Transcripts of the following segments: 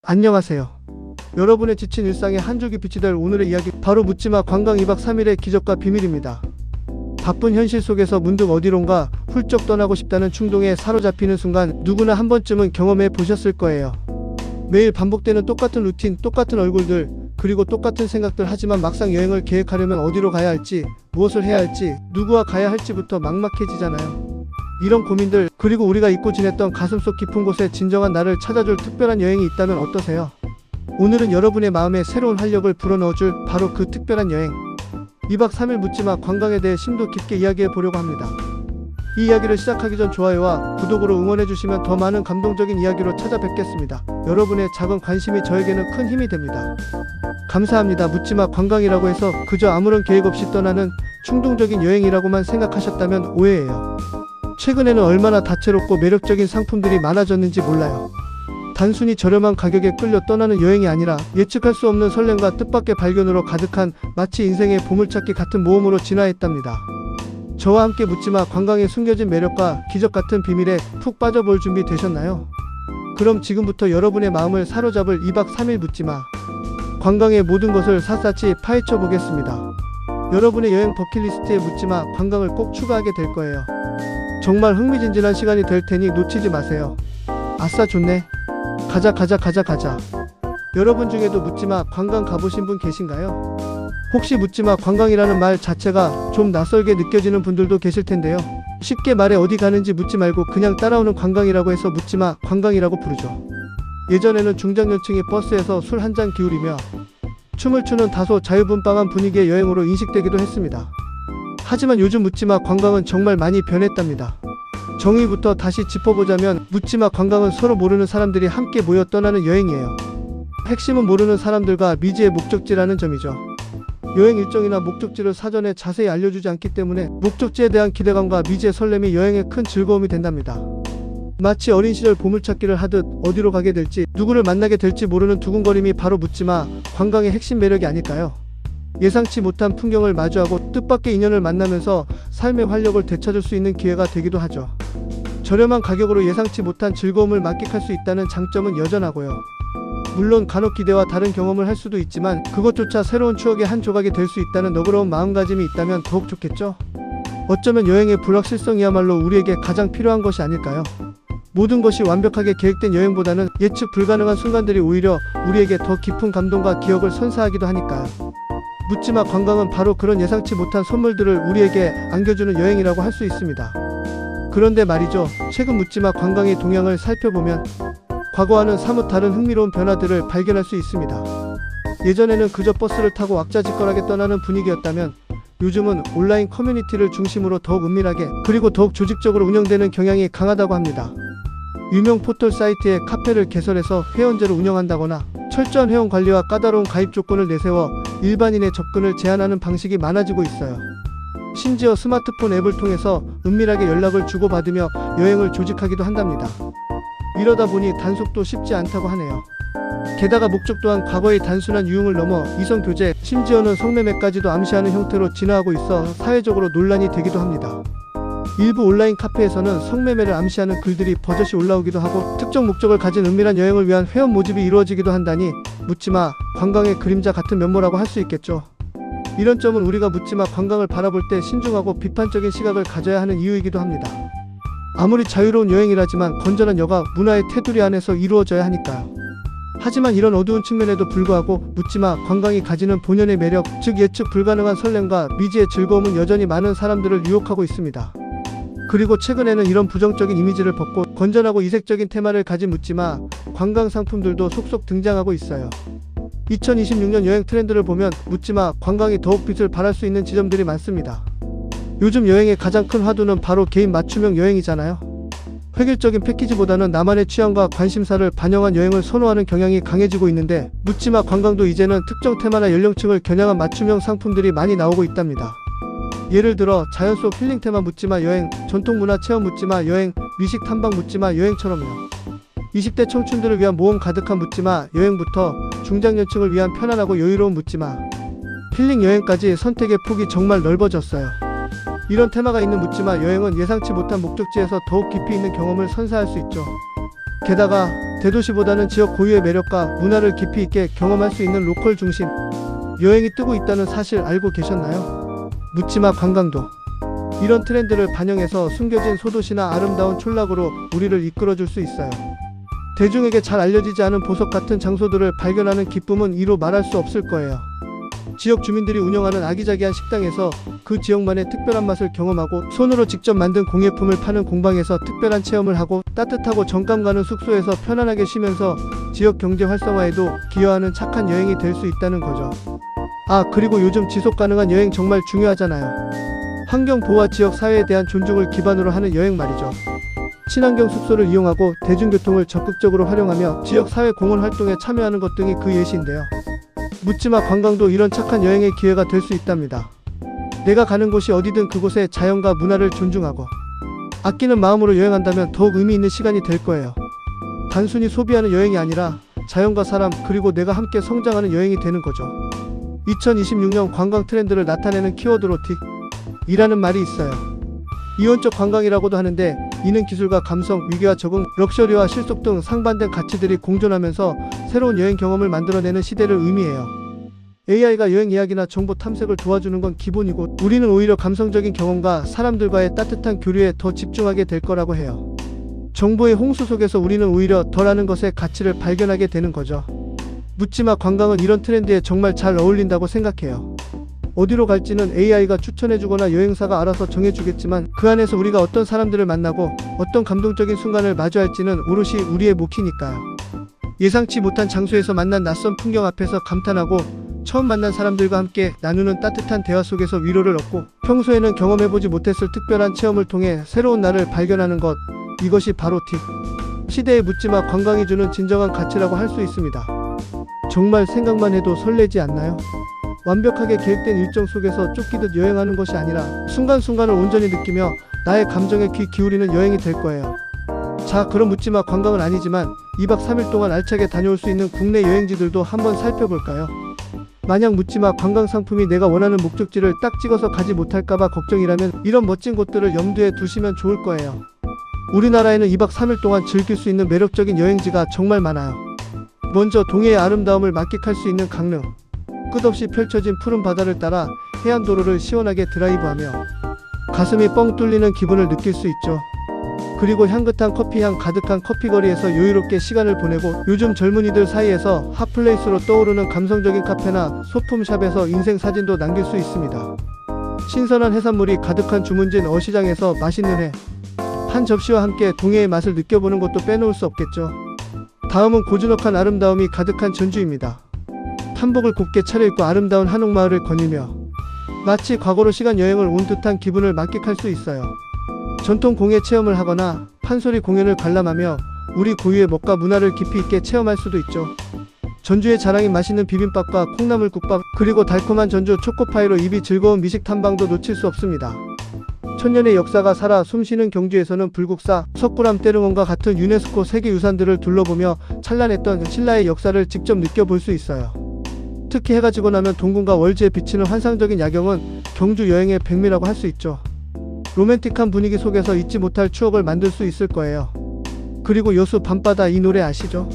안녕하세요. 여러분의 지친 일상에 한 줄기 빛이 될 오늘의 이야기, 바로 묻지마 관광 2박 3일의 기적과 비밀입니다. 바쁜 현실 속에서 문득 어디론가 훌쩍 떠나고 싶다는 충동에 사로잡히는 순간, 누구나 한 번쯤은 경험해 보셨을 거예요. 매일 반복되는 똑같은 루틴, 똑같은 얼굴들, 그리고 똑같은 생각들. 하지만 막상 여행을 계획하려면 어디로 가야 할지, 무엇을 해야 할지, 누구와 가야 할지부터 막막해지잖아요. 이런 고민들, 그리고 우리가 잊고 지냈던 가슴속 깊은 곳에 진정한 나를 찾아줄 특별한 여행이 있다면 어떠세요? 오늘은 여러분의 마음에 새로운 활력을 불어넣어줄 바로 그 특별한 여행, 2박 3일 묻지마 관광에 대해 심도 깊게 이야기해 보려고 합니다. 이 이야기를 시작하기 전 좋아요와 구독으로 응원해 주시면 더 많은 감동적인 이야기로 찾아뵙겠습니다. 여러분의 작은 관심이 저에게는 큰 힘이 됩니다. 감사합니다. 묻지마 관광이라고 해서 그저 아무런 계획 없이 떠나는 충동적인 여행이라고만 생각하셨다면 오해예요. 최근에는 얼마나 다채롭고 매력적인 상품들이 많아졌는지 몰라요. 단순히 저렴한 가격에 끌려 떠나는 여행이 아니라 예측할 수 없는 설렘과 뜻밖의 발견으로 가득한, 마치 인생의 보물찾기 같은 모험으로 진화했답니다. 저와 함께 묻지마 관광의 숨겨진 매력과 기적 같은 비밀에 푹 빠져볼 준비 되셨나요? 그럼 지금부터 여러분의 마음을 사로잡을 2박 3일 묻지마 관광의 모든 것을 샅샅이 파헤쳐 보겠습니다. 여러분의 여행 버킷리스트에 묻지마 관광을 꼭 추가하게 될 거예요. 정말 흥미진진한 시간이 될 테니 놓치지 마세요. 아싸, 좋네. 가자. 여러분 중에도 묻지마 관광 가보신 분 계신가요? 혹시 묻지마 관광이라는 말 자체가 좀 낯설게 느껴지는 분들도 계실 텐데요. 쉽게 말해 어디 가는지 묻지 말고 그냥 따라오는 관광이라고 해서 묻지마 관광이라고 부르죠. 예전에는 중장년층이 버스에서 술 한잔 기울이며 춤을 추는 다소 자유분방한 분위기의 여행으로 인식되기도 했습니다. 하지만 요즘 묻지마 관광은 정말 많이 변했답니다. 정의부터 다시 짚어보자면, 묻지마 관광은 서로 모르는 사람들이 함께 모여 떠나는 여행이에요. 핵심은 모르는 사람들과 미지의 목적지라는 점이죠. 여행 일정이나 목적지를 사전에 자세히 알려주지 않기 때문에 목적지에 대한 기대감과 미지의 설렘이 여행의 큰 즐거움이 된답니다. 마치 어린 시절 보물찾기를 하듯 어디로 가게 될지, 누구를 만나게 될지 모르는 두근거림이 바로 묻지마 관광의 핵심 매력이 아닐까요? 예상치 못한 풍경을 마주하고 뜻밖의 인연을 만나면서 삶의 활력을 되찾을 수 있는 기회가 되기도 하죠. 저렴한 가격으로 예상치 못한 즐거움을 만끽할 수 있다는 장점은 여전하고요. 물론 간혹 기대와 다른 경험을 할 수도 있지만 그것조차 새로운 추억의 한 조각이 될 수 있다는 너그러운 마음가짐이 있다면 더욱 좋겠죠? 어쩌면 여행의 불확실성이야말로 우리에게 가장 필요한 것이 아닐까요? 모든 것이 완벽하게 계획된 여행보다는 예측 불가능한 순간들이 오히려 우리에게 더 깊은 감동과 기억을 선사하기도 하니까요. 묻지마 관광은 바로 그런 예상치 못한 선물들을 우리에게 안겨주는 여행이라고 할 수 있습니다. 그런데 말이죠, 최근 묻지마 관광의 동향을 살펴보면 과거와는 사뭇 다른 흥미로운 변화들을 발견할 수 있습니다. 예전에는 그저 버스를 타고 왁자지껄하게 떠나는 분위기였다면, 요즘은 온라인 커뮤니티를 중심으로 더욱 은밀하게, 그리고 더욱 조직적으로 운영되는 경향이 강하다고 합니다. 유명 포털 사이트에 카페를 개설해서 회원제를 운영한다거나 철저한 회원 관리와 까다로운 가입 조건을 내세워 일반인의 접근을 제한하는 방식이 많아지고 있어요. 심지어 스마트폰 앱을 통해서 은밀하게 연락을 주고받으며 여행을 조직하기도 한답니다. 이러다 보니 단속도 쉽지 않다고 하네요. 게다가 목적 또한 과거의 단순한 유흥을 넘어 이성교제, 심지어는 성매매까지도 암시하는 형태로 진화하고 있어 사회적으로 논란이 되기도 합니다. 일부 온라인 카페에서는 성매매를 암시하는 글들이 버젓이 올라오기도 하고, 특정 목적을 가진 은밀한 여행을 위한 회원 모집이 이루어지기도 한다니 묻지마 관광의 그림자 같은 면모라고 할 수 있겠죠. 이런 점은 우리가 묻지마 관광을 바라볼 때 신중하고 비판적인 시각을 가져야 하는 이유이기도 합니다. 아무리 자유로운 여행이라지만 건전한 여가, 문화의 테두리 안에서 이루어져야 하니까요. 하지만 이런 어두운 측면에도 불구하고 묻지마 관광이 가지는 본연의 매력, 즉 예측 불가능한 설렘과 미지의 즐거움은 여전히 많은 사람들을 유혹하고 있습니다. 그리고 최근에는 이런 부정적인 이미지를 벗고 건전하고 이색적인 테마를 가진 묻지마 관광 상품들도 속속 등장하고 있어요. 2026년 여행 트렌드를 보면 묻지마 관광이 더욱 빛을 발할 수 있는 지점들이 많습니다. 요즘 여행의 가장 큰 화두는 바로 개인 맞춤형 여행이잖아요. 획일적인 패키지보다는 나만의 취향과 관심사를 반영한 여행을 선호하는 경향이 강해지고 있는데, 묻지마 관광도 이제는 특정 테마나 연령층을 겨냥한 맞춤형 상품들이 많이 나오고 있답니다. 예를 들어 자연 속 힐링 테마 묻지마 여행, 전통문화 체험 묻지마 여행, 미식 탐방 묻지마 여행처럼요. 20대 청춘들을 위한 모험 가득한 묻지마 여행부터 중장년층을 위한 편안하고 여유로운 묻지마 힐링 여행까지 선택의 폭이 정말 넓어졌어요. 이런 테마가 있는 묻지마 여행은 예상치 못한 목적지에서 더욱 깊이 있는 경험을 선사할 수 있죠. 게다가 대도시보다는 지역 고유의 매력과 문화를 깊이 있게 경험할 수 있는 로컬 중심 여행이 뜨고 있다는 사실 알고 계셨나요? 묻지마 관광도 이런 트렌드를 반영해서 숨겨진 소도시나 아름다운 촌락으로 우리를 이끌어줄 수 있어요. 대중에게 잘 알려지지 않은 보석 같은 장소들을 발견하는 기쁨은 이루 말할 수 없을 거예요. 지역 주민들이 운영하는 아기자기한 식당에서 그 지역만의 특별한 맛을 경험하고, 손으로 직접 만든 공예품을 파는 공방에서 특별한 체험을 하고, 따뜻하고 정감 가는 숙소에서 편안하게 쉬면서 지역 경제 활성화에도 기여하는 착한 여행이 될 수 있다는 거죠. 아, 그리고 요즘 지속 가능한 여행 정말 중요하잖아요. 환경 보호와 지역 사회에 대한 존중을 기반으로 하는 여행 말이죠. 친환경 숙소를 이용하고 대중교통을 적극적으로 활용하며 지역 사회 공헌 활동에 참여하는 것 등이 그 예시인데요. 묻지마 관광도 이런 착한 여행의 기회가 될 수 있답니다. 내가 가는 곳이 어디든 그곳의 자연과 문화를 존중하고 아끼는 마음으로 여행한다면 더욱 의미 있는 시간이 될 거예요. 단순히 소비하는 여행이 아니라 자연과 사람, 그리고 내가 함께 성장하는 여행이 되는 거죠. 2026년 관광 트렌드를 나타내는 키워드로 틱이라는 말이 있어요. 이원적 관광이라고도 하는데, 이는 기술과 감성, 위계와 적응, 럭셔리와 실속 등 상반된 가치들이 공존하면서 새로운 여행 경험을 만들어내는 시대를 의미해요. AI가 여행 이야기나 정보 탐색을 도와주는 건 기본이고, 우리는 오히려 감성적인 경험과 사람들과의 따뜻한 교류에 더 집중하게 될 거라고 해요. 정보의 홍수 속에서 우리는 오히려 덜 아는 것의 가치를 발견하게 되는 거죠. 묻지마 관광은 이런 트렌드에 정말 잘 어울린다고 생각해요. 어디로 갈지는 AI가 추천해주거나 여행사가 알아서 정해주겠지만, 그 안에서 우리가 어떤 사람들을 만나고 어떤 감동적인 순간을 마주할지는 오롯이 우리의 몫이니까요. 예상치 못한 장소에서 만난 낯선 풍경 앞에서 감탄하고, 처음 만난 사람들과 함께 나누는 따뜻한 대화 속에서 위로를 얻고, 평소에는 경험해보지 못했을 특별한 체험을 통해 새로운 나를 발견하는 것, 이것이 바로 시대의 묻지마 관광이 주는 진정한 가치라고 할 수 있습니다. 정말 생각만 해도 설레지 않나요? 완벽하게 계획된 일정 속에서 쫓기듯 여행하는 것이 아니라 순간순간을 온전히 느끼며 나의 감정에 귀 기울이는 여행이 될 거예요. 자, 그럼 묻지마 관광은 아니지만 2박 3일 동안 알차게 다녀올 수 있는 국내 여행지들도 한번 살펴볼까요? 만약 묻지마 관광 상품이 내가 원하는 목적지를 딱 찍어서 가지 못할까봐 걱정이라면 이런 멋진 곳들을 염두에 두시면 좋을 거예요. 우리나라에는 2박 3일 동안 즐길 수 있는 매력적인 여행지가 정말 많아요. 먼저 동해의 아름다움을 만끽할 수 있는 강릉. 끝없이 펼쳐진 푸른 바다를 따라 해안도로를 시원하게 드라이브하며 가슴이 뻥 뚫리는 기분을 느낄 수 있죠. 그리고 향긋한 커피향 가득한 커피거리에서 여유롭게 시간을 보내고, 요즘 젊은이들 사이에서 핫플레이스로 떠오르는 감성적인 카페나 소품샵에서 인생 사진도 남길 수 있습니다. 신선한 해산물이 가득한 주문진 어시장에서 맛있는 회 한 접시와 함께 동해의 맛을 느껴보는 것도 빼놓을 수 없겠죠. 다음은 고즈넉한 아름다움이 가득한 전주입니다. 한복을 곱게 차려입고 아름다운 한옥마을을 거닐며 마치 과거로 시간 여행을 온 듯한 기분을 만끽할 수 있어요. 전통 공예 체험을 하거나 판소리 공연을 관람하며 우리 고유의 먹과 문화를 깊이 있게 체험할 수도 있죠. 전주의 자랑인 맛있는 비빔밥과 콩나물국밥, 그리고 달콤한 전주 초코파이로 입이 즐거운 미식 탐방도 놓칠 수 없습니다. 천년의 역사가 살아 숨쉬는 경주에서는 불국사, 석굴암 때릉원과 같은 유네스코 세계유산들을 둘러보며 찬란했던 신라의 역사를 직접 느껴볼 수 있어요. 특히 해가 지고 나면 동궁과 월지에 비치는 환상적인 야경은 경주 여행의 백미라고 할 수 있죠. 로맨틱한 분위기 속에서 잊지 못할 추억을 만들 수 있을 거예요. 그리고 여수 밤바다, 이 노래 아시죠?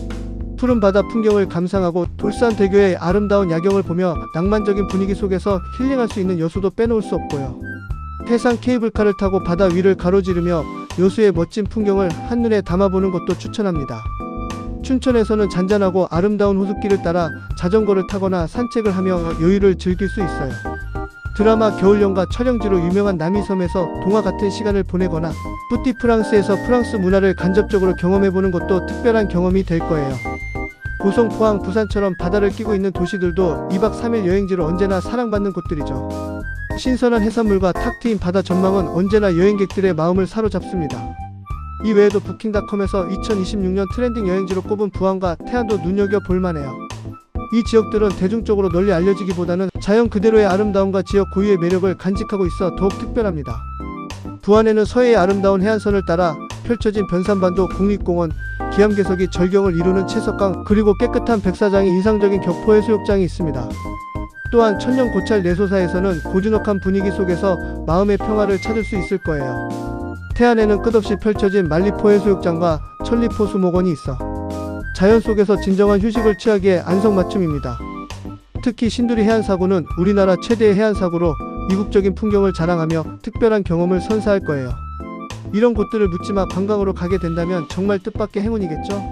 푸른 바다 풍경을 감상하고 돌산대교의 아름다운 야경을 보며 낭만적인 분위기 속에서 힐링할 수 있는 여수도 빼놓을 수 없고요. 해상 케이블카를 타고 바다 위를 가로지르며 여수의 멋진 풍경을 한눈에 담아보는 것도 추천합니다. 춘천에서는 잔잔하고 아름다운 호숫길을 따라 자전거를 타거나 산책을 하며 여유를 즐길 수 있어요. 드라마 겨울연가 촬영지로 유명한 남이섬에서 동화 같은 시간을 보내거나 뿌띠 프랑스에서 프랑스 문화를 간접적으로 경험해보는 것도 특별한 경험이 될 거예요. 고성, 포항, 부산처럼 바다를 끼고 있는 도시들도 2박 3일 여행지로 언제나 사랑받는 곳들이죠. 신선한 해산물과 탁 트인 바다 전망은 언제나 여행객들의 마음을 사로잡습니다. 이 외에도 부킹닷컴에서 2026년 트렌딩 여행지로 꼽은 부안과 태안도 눈여겨볼만해요. 이 지역들은 대중적으로 널리 알려지기보다는 자연 그대로의 아름다움과 지역 고유의 매력을 간직하고 있어 더욱 특별합니다. 부안에는 서해의 아름다운 해안선을 따라 펼쳐진 변산반도 국립공원, 기암괴석이 절경을 이루는 채석강, 그리고 깨끗한 백사장이 인상적인 격포해수욕장이 있습니다. 또한 천년 고찰 내소사에서는 고즈넉한 분위기 속에서 마음의 평화를 찾을 수 있을 거예요. 태안에는 끝없이 펼쳐진 만리포 해수욕장과 천리포 수목원이 있어 자연 속에서 진정한 휴식을 취하기에 안성맞춤입니다. 특히 신두리 해안사고는 우리나라 최대의 해안사고로 이국적인 풍경을 자랑하며 특별한 경험을 선사할 거예요. 이런 곳들을 묻지마 관광으로 가게 된다면 정말 뜻밖의 행운이겠죠?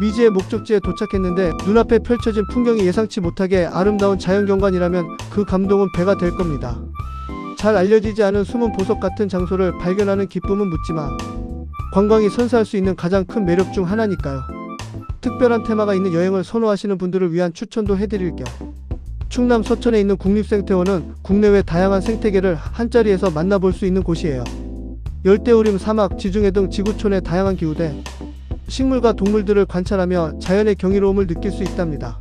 미지의 목적지에 도착했는데 눈앞에 펼쳐진 풍경이 예상치 못하게 아름다운 자연경관이라면 그 감동은 배가 될 겁니다. 잘 알려지지 않은 숨은 보석 같은 장소를 발견하는 기쁨은 묻지마 관광이 선사할 수 있는 가장 큰 매력 중 하나니까요. 특별한 테마가 있는 여행을 선호하시는 분들을 위한 추천도 해드릴 겸 충남 서천에 있는 국립생태원은 국내외 다양한 생태계를 한자리에서 만나볼 수 있는 곳이에요. 열대우림, 사막, 지중해 등 지구촌의 다양한 기후대, 식물과 동물들을 관찰하며 자연의 경이로움을 느낄 수 있답니다.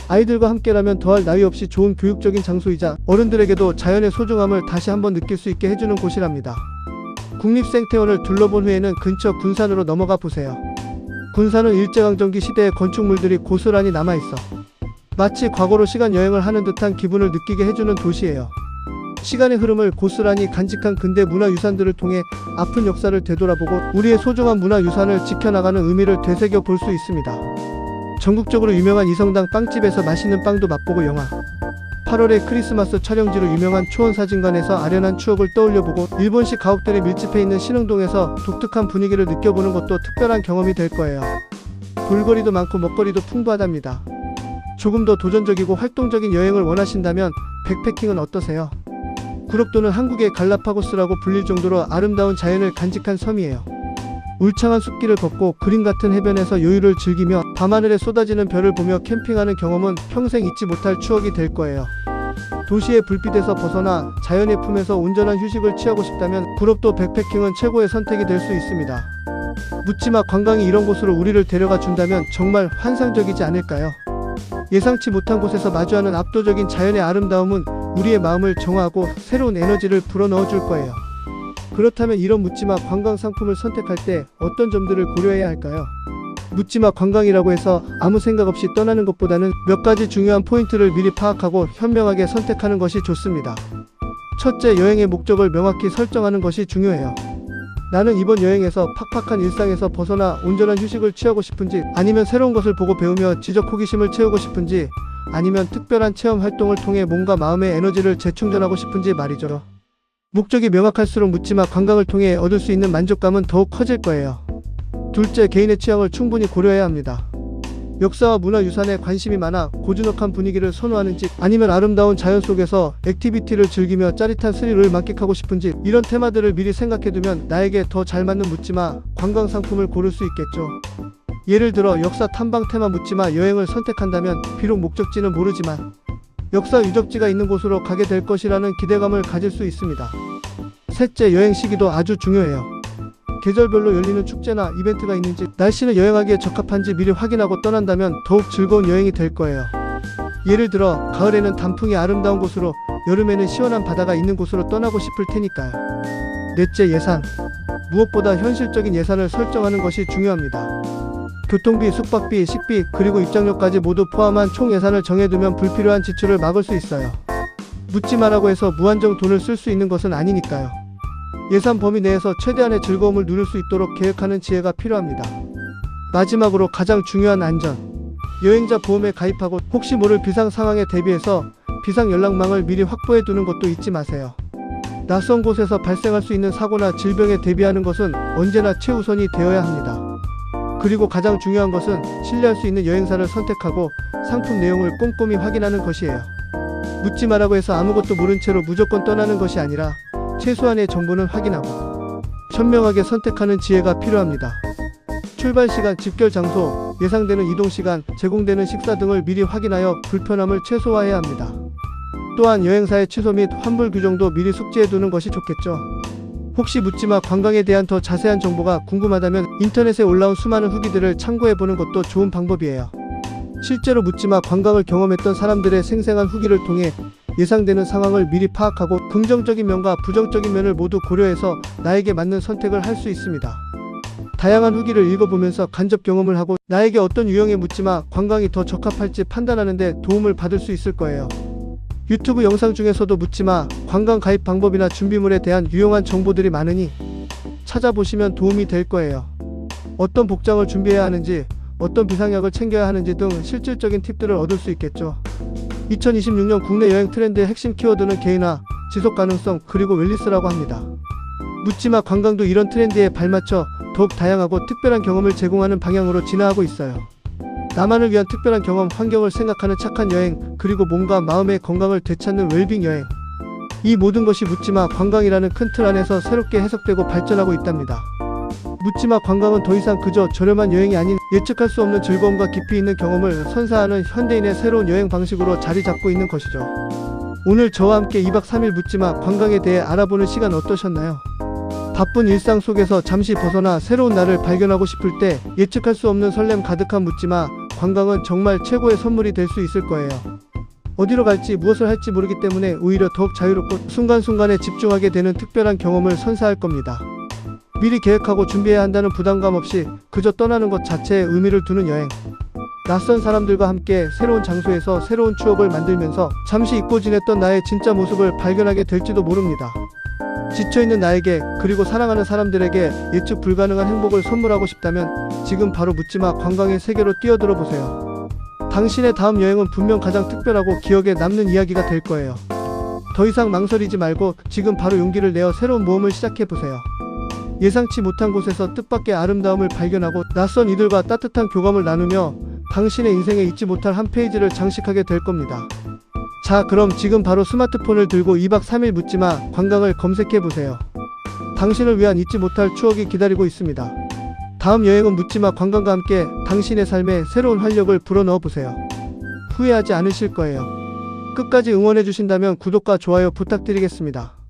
아이들과 함께라면 더할 나위 없이 좋은 교육적인 장소이자 어른들에게도 자연의 소중함을 다시 한번 느낄 수 있게 해주는 곳이랍니다. 국립생태원을 둘러본 후에는 근처 군산으로 넘어가 보세요. 군산은 일제강점기 시대의 건축물들이 고스란히 남아있어 마치 과거로 시간 여행을 하는 듯한 기분을 느끼게 해주는 도시예요. 시간의 흐름을 고스란히 간직한 근대 문화유산들을 통해 아픈 역사를 되돌아보고 우리의 소중한 문화유산을 지켜나가는 의미를 되새겨 볼 수 있습니다. 전국적으로 유명한 이성당 빵집에서 맛있는 빵도 맛보고 영화 8월의 크리스마스 촬영지로 유명한 초원사진관에서 아련한 추억을 떠올려보고 일본식 가옥들이 밀집해 있는 신흥동에서 독특한 분위기를 느껴보는 것도 특별한 경험이 될 거예요. 볼거리도 많고 먹거리도 풍부하답니다. 조금 더 도전적이고 활동적인 여행을 원하신다면 백패킹은 어떠세요? 구록도는 한국의 갈라파고스라고 불릴 정도로 아름다운 자연을 간직한 섬이에요. 울창한 숲길을 걷고 그림 같은 해변에서 여유를 즐기며 밤하늘에 쏟아지는 별을 보며 캠핑하는 경험은 평생 잊지 못할 추억이 될 거예요. 도시의 불빛에서 벗어나 자연의 품에서 온전한 휴식을 취하고 싶다면 구록도 백패킹은 최고의 선택이 될 수 있습니다. 묻지마 관광이 이런 곳으로 우리를 데려가 준다면 정말 환상적이지 않을까요? 예상치 못한 곳에서 마주하는 압도적인 자연의 아름다움은 우리의 마음을 정화하고 새로운 에너지를 불어넣어 줄 거예요. 그렇다면 이런 묻지마 관광 상품을 선택할 때 어떤 점들을 고려해야 할까요? 묻지마 관광이라고 해서 아무 생각 없이 떠나는 것보다는 몇 가지 중요한 포인트를 미리 파악하고 현명하게 선택하는 것이 좋습니다. 첫째, 여행의 목적을 명확히 설정하는 것이 중요해요. 나는 이번 여행에서 팍팍한 일상에서 벗어나 온전한 휴식을 취하고 싶은지, 아니면 새로운 것을 보고 배우며 지적 호기심을 채우고 싶은지, 아니면 특별한 체험 활동을 통해 몸과 마음의 에너지를 재충전하고 싶은지 말이죠. 목적이 명확할수록 묻지마 관광을 통해 얻을 수 있는 만족감은 더욱 커질 거예요. 둘째, 개인의 취향을 충분히 고려해야 합니다. 역사와 문화유산에 관심이 많아 고즈넉한 분위기를 선호하는지, 아니면 아름다운 자연 속에서 액티비티를 즐기며 짜릿한 스릴을 만끽하고 싶은지, 이런 테마들을 미리 생각해두면 나에게 더 잘 맞는 묻지마 관광 상품을 고를 수 있겠죠. 예를 들어 역사 탐방 테마 묻지마 여행을 선택한다면 비록 목적지는 모르지만 역사 유적지가 있는 곳으로 가게 될 것이라는 기대감을 가질 수 있습니다. 셋째, 여행 시기도 아주 중요해요. 계절별로 열리는 축제나 이벤트가 있는지, 날씨는 여행하기에 적합한지 미리 확인하고 떠난다면 더욱 즐거운 여행이 될 거예요. 예를 들어 가을에는 단풍이 아름다운 곳으로, 여름에는 시원한 바다가 있는 곳으로 떠나고 싶을 테니까요. 넷째, 예산. 무엇보다 현실적인 예산을 설정하는 것이 중요합니다. 교통비, 숙박비, 식비, 그리고 입장료까지 모두 포함한 총 예산을 정해두면 불필요한 지출을 막을 수 있어요. 묻지마라고 해서 무한정 돈을 쓸 수 있는 것은 아니니까요. 예산 범위 내에서 최대한의 즐거움을 누릴 수 있도록 계획하는 지혜가 필요합니다. 마지막으로 가장 중요한 안전. 여행자 보험에 가입하고 혹시 모를 비상 상황에 대비해서 비상 연락망을 미리 확보해 두는 것도 잊지 마세요. 낯선 곳에서 발생할 수 있는 사고나 질병에 대비하는 것은 언제나 최우선이 되어야 합니다. 그리고 가장 중요한 것은 신뢰할 수 있는 여행사를 선택하고 상품 내용을 꼼꼼히 확인하는 것이에요. 묻지마라고 해서 아무것도 모른 채로 무조건 떠나는 것이 아니라 최소한의 정보는 확인하고 현명하게 선택하는 지혜가 필요합니다. 출발 시간, 집결 장소, 예상되는 이동 시간, 제공되는 식사 등을 미리 확인하여 불편함을 최소화해야 합니다. 또한 여행사의 취소 및 환불 규정도 미리 숙지해 두는 것이 좋겠죠. 혹시 묻지마 관광에 대한 더 자세한 정보가 궁금하다면 인터넷에 올라온 수많은 후기들을 참고해보는 것도 좋은 방법이에요. 실제로 묻지마 관광을 경험했던 사람들의 생생한 후기를 통해 예상되는 상황을 미리 파악하고 긍정적인 면과 부정적인 면을 모두 고려해서 나에게 맞는 선택을 할 수 있습니다. 다양한 후기를 읽어보면서 간접 경험을 하고 나에게 어떤 유형의 묻지마 관광이 더 적합할지 판단하는 데 도움을 받을 수 있을 거예요. 유튜브 영상 중에서도 묻지마 관광 가입 방법이나 준비물에 대한 유용한 정보들이 많으니 찾아보시면 도움이 될 거예요. 어떤 복장을 준비해야 하는지, 어떤 비상약을 챙겨야 하는지 등 실질적인 팁들을 얻을 수 있겠죠. 2026년 국내 여행 트렌드의 핵심 키워드는 개인화, 지속 가능성, 그리고 웰니스라고 합니다. 묻지마 관광도 이런 트렌드에 발맞춰 더욱 다양하고 특별한 경험을 제공하는 방향으로 진화하고 있어요. 나만을 위한 특별한 경험, 환경을 생각하는 착한 여행, 그리고 몸과 마음의 건강을 되찾는 웰빙 여행. 이 모든 것이 묻지마 관광이라는 큰 틀 안에서 새롭게 해석되고 발전하고 있답니다. 묻지마 관광은 더 이상 그저 저렴한 여행이 아닌 예측할 수 없는 즐거움과 깊이 있는 경험을 선사하는 현대인의 새로운 여행 방식으로 자리 잡고 있는 것이죠. 오늘 저와 함께 2박 3일 묻지마 관광에 대해 알아보는 시간 어떠셨나요? 바쁜 일상 속에서 잠시 벗어나 새로운 나를 발견하고 싶을 때 예측할 수 없는 설렘 가득한 묻지마 관광은 정말 최고의 선물이 될 수 있을 거예요. 어디로 갈지 무엇을 할지 모르기 때문에 오히려 더욱 자유롭고 순간순간에 집중하게 되는 특별한 경험을 선사할 겁니다. 미리 계획하고 준비해야 한다는 부담감 없이 그저 떠나는 것 자체에 의미를 두는 여행. 낯선 사람들과 함께 새로운 장소에서 새로운 추억을 만들면서 잠시 잊고 지냈던 나의 진짜 모습을 발견하게 될지도 모릅니다. 지쳐있는 나에게, 그리고 사랑하는 사람들에게 예측 불가능한 행복을 선물하고 싶다면 지금 바로 묻지마 관광의 세계로 뛰어들어 보세요. 당신의 다음 여행은 분명 가장 특별하고 기억에 남는 이야기가 될 거예요. 더 이상 망설이지 말고 지금 바로 용기를 내어 새로운 모험을 시작해보세요. 예상치 못한 곳에서 뜻밖의 아름다움을 발견하고 낯선 이들과 따뜻한 교감을 나누며 당신의 인생에 잊지 못할 한 페이지를 장식하게 될 겁니다. 자, 그럼 지금 바로 스마트폰을 들고 2박 3일 묻지마 관광을 검색해보세요. 당신을 위한 잊지 못할 추억이 기다리고 있습니다. 다음 여행은 묻지마 관광과 함께 당신의 삶에 새로운 활력을 불어넣어보세요. 후회하지 않으실 거예요. 끝까지 응원해주신다면 구독과 좋아요 부탁드리겠습니다.